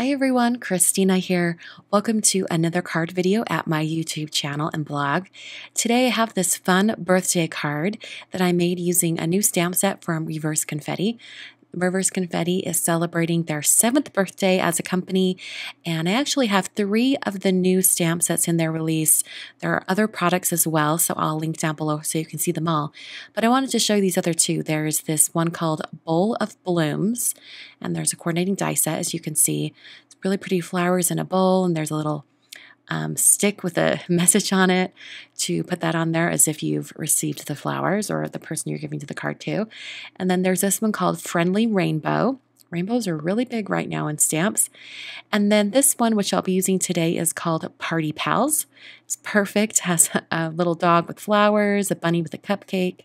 Hi everyone, Christina here. Welcome to another card video at my YouTube channel and blog. Today I have this fun birthday card that I made using a new stamp set from Reverse Confetti. Reverse Confetti is celebrating their 7th birthday as a company, and I actually have 3 of the new stamp sets in their release. There are other products as well, so I'll link down below so you can see them all. But I wanted to show you these other 2. There's this one called Bowl of Blooms, and there's a coordinating die set, as you can see. It's really pretty flowers in a bowl, and there's a little stick with a message on it to put that on there as if you've received the flowers or the person you're giving to the card to. And then there's this one called Friendly Rainbow. Rainbows are really big right now in stamps. And then this one, which I'll be using today, is called Party Pals. It's perfect. It has a little dog with flowers, a bunny with a cupcake,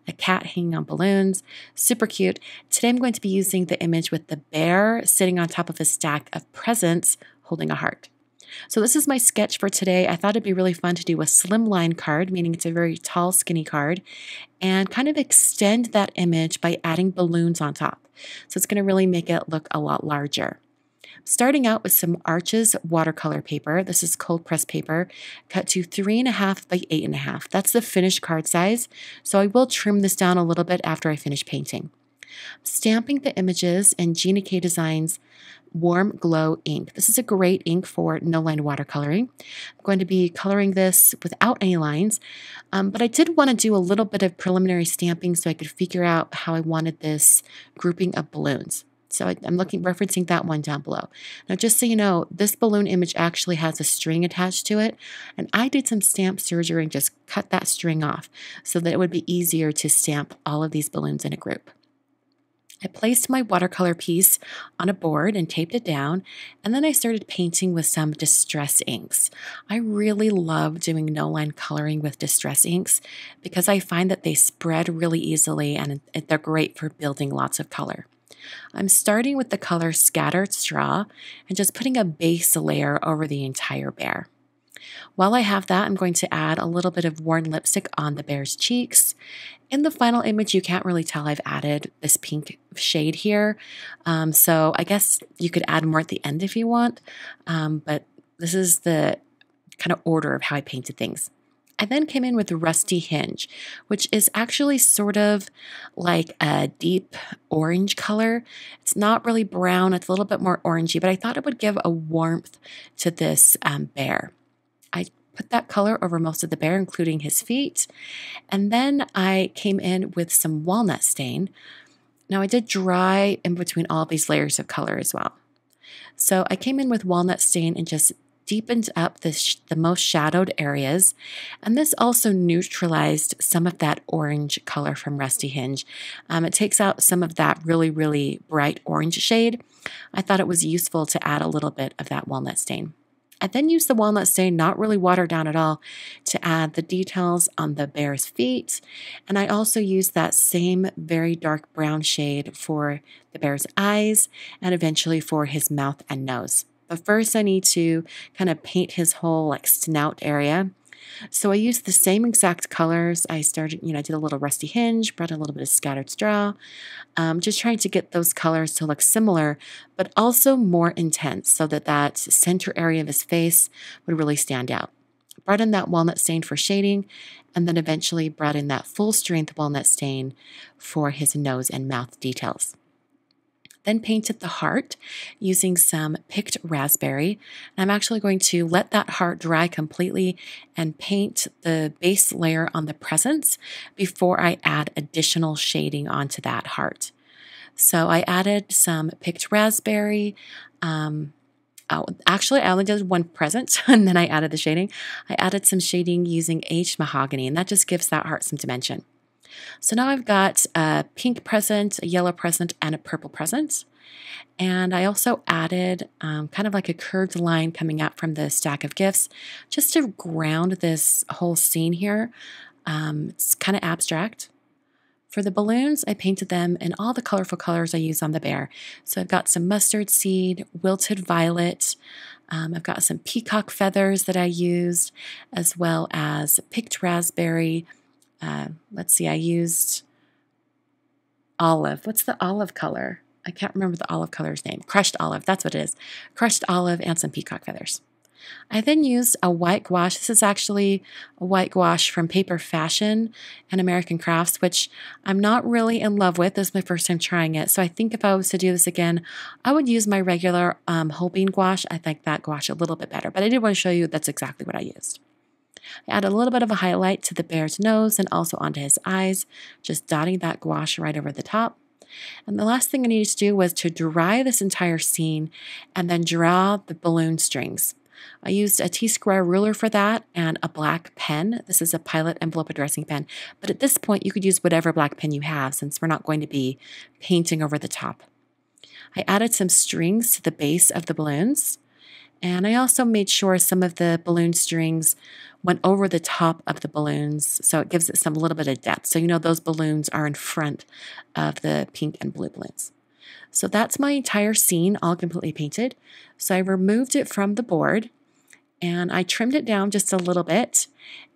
a cat hanging on balloons. Super cute. Today I'm going to be using the image with the bear sitting on top of a stack of presents holding a heart. So this is my sketch for today. I thought it'd be really fun to do a slimline card, meaning it's a very tall, skinny card, and kind of extend that image by adding balloons on top. So it's going to really make it look a lot larger. Starting out with some Arches watercolor paper. This is cold press paper, cut to 3.5 by 8.5. That's the finished card size. So I will trim this down a little bit after I finish painting. Stamping the images in Gina K Designs Warm Glow ink. This is a great ink for no-line watercoloring. I'm going to be coloring this without any lines, but I did want to do a little bit of preliminary stamping so I could figure out how I wanted this grouping of balloons. So I'm referencing that one down below. Now, just so you know, this balloon image actually has a string attached to it, and I did some stamp surgery and just cut that string off so that it would be easier to stamp all of these balloons in a group. I placed my watercolor piece on a board and taped it down, and then I started painting with some distress inks. I really love doing no-line coloring with distress inks because I find that they spread really easily and they're great for building lots of color. I'm starting with the color Scattered Straw and just putting a base layer over the entire bear. While I have that, I'm going to add a little bit of worn lipstick on the bear's cheeks. In the final image, you can't really tell I've added this pink shade here, so I guess you could add more at the end if you want, but this is the kind of order of how I painted things. I then came in with Rusty Hinge, which is actually sort of like a deep orange color. It's not really brown, it's a little bit more orangey, but I thought it would give a warmth to this bear. I put that color over most of the bear, including his feet. And then I came in with some walnut stain. Now I did dry in between all of these layers of color as well. So I came in with walnut stain and just deepened up the most shadowed areas. And this also neutralized some of that orange color from Rusty Hinge. It takes out some of that really, really bright orange shade. I thought it was useful to add a little bit of that walnut stain. I then used the walnut stain, not really watered down at all, to add the details on the bear's feet. And I also used that same very dark brown shade for the bear's eyes and eventually for his mouth and nose. But first I need to kind of paint his whole snout area. So I used the same exact colors. I started, I did a little Rusty Hinge, brought a little bit of Scattered Straw, just trying to get those colors to look similar, but also more intense so that that center area of his face would really stand out. Brought in that walnut stain for shading, and then eventually brought in that full strength walnut stain for his nose and mouth details. Then painted the heart using some picked raspberry. And I'm actually going to let that heart dry completely and paint the base layer on the presents before I add additional shading onto that heart. So I added some picked raspberry. Actually, I only did one present and then I added the shading. I added some shading using aged mahogany, and that just gives that heart some dimension. So now I've got a pink present, a yellow present, and a purple present. And I also added kind of like a curved line coming out from the stack of gifts just to ground this whole scene here. It's kind of abstract. For the balloons, I painted them in all the colorful colors I use on the bear. So I've got some mustard seed, wilted violet, I've got some peacock feathers that I used, as well as picked raspberry. Let's see, I used olive. What's the olive color? I can't remember the olive color's name. Crushed olive, that's what it is. Crushed olive and some peacock feathers. I then used a white gouache. This is actually a white gouache from Paper Fashion and American Crafts, which I'm not really in love with. This is my first time trying it. So I think if I was to do this again, I would use my regular Holbein gouache. I think that gouache a little bit better, but I did want to show you that's exactly what I used. I added a little bit of a highlight to the bear's nose and also onto his eyes, just dotting that gouache right over the top. And the last thing I needed to do was to dry this entire scene and then draw the balloon strings. I used a T-square ruler for that and a black pen. This is a Pilot envelope addressing pen, but at this point you could use whatever black pen you have since we're not going to be painting over the top. I added some strings to the base of the balloons, and I also made sure some of the balloon strings went over the top of the balloons, so it gives it some little bit of depth. So you know those balloons are in front of the pink and blue balloons. So that's my entire scene all completely painted. So I removed it from the board and I trimmed it down just a little bit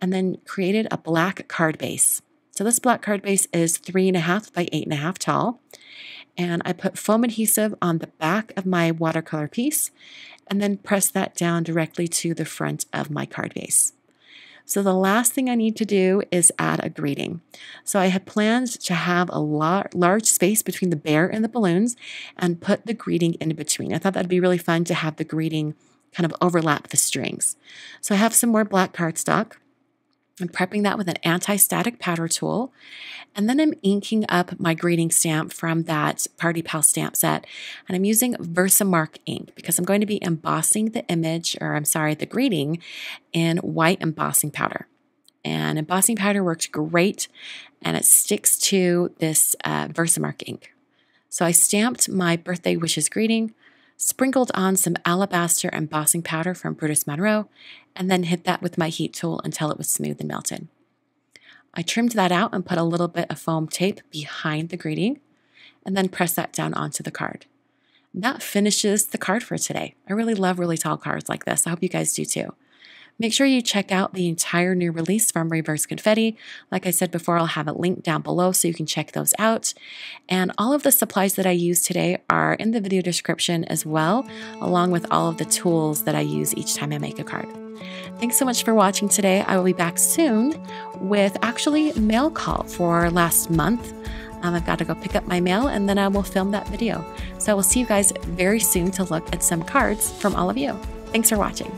and then created a black card base. So this black card base is 3.5 by 8.5 tall. And I put foam adhesive on the back of my watercolor piece and then pressed that down directly to the front of my card base. So the last thing I need to do is add a greeting. So I had planned to have a large space between the bear and the balloons and put the greeting in between. I thought that'd be really fun to have the greeting kind of overlap the strings. So I have some more black cardstock. I'm prepping that with an anti-static powder tool. And then I'm inking up my greeting stamp from that Party Pal stamp set. And I'm using Versamark ink because I'm going to be embossing the the greeting in white embossing powder. And embossing powder works great and it sticks to this Versamark ink. So I stamped my birthday wishes greeting, sprinkled on some alabaster embossing powder from Brutus Monroe, and then hit that with my heat tool until it was smooth and melted. I trimmed that out and put a little bit of foam tape behind the greeting, and then pressed that down onto the card. And that finishes the card for today. I really love really tall cards like this. I hope you guys do too. Make sure you check out the entire new release from Reverse Confetti. Like I said before, I'll have it linked down below so you can check those out. And all of the supplies that I use today are in the video description as well, along with all of the tools that I use each time I make a card. Thanks so much for watching today. I will be back soon with actually mail call for last month. I've got to go pick up my mail and then I will film that video. So I will see you guys very soon to look at some cards from all of you. Thanks for watching.